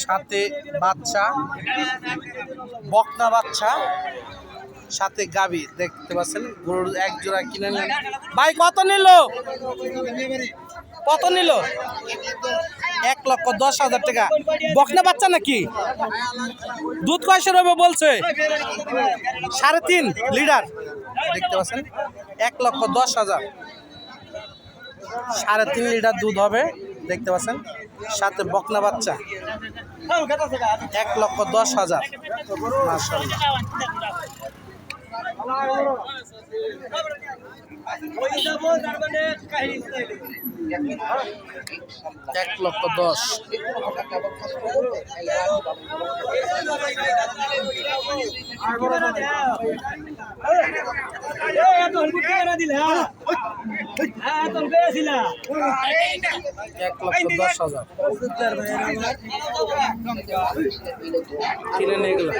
সাথে বাচ্চা, বকনা বাচ্চা, সাথে গাবি দেখতে পাচ্ছেন। গরুর এক জোড়া কিনে নিলেন ভাই। কত নিল? কত নিল? 1,10,000 টাকা। বকনা বাচ্চা নাকি? দুধ কয়শো রবে বলছে? 3.5 লিটার দেখতে পাচ্ছেন। 1,10,000, 3.5 লিটার দুধ হবে দেখতে পাচ্ছেন। সাথে বকনা বাচ্চা 1,10,000। মাশাআল্লাহ। 1,10,000। কিনে নিয়ে গেলাম।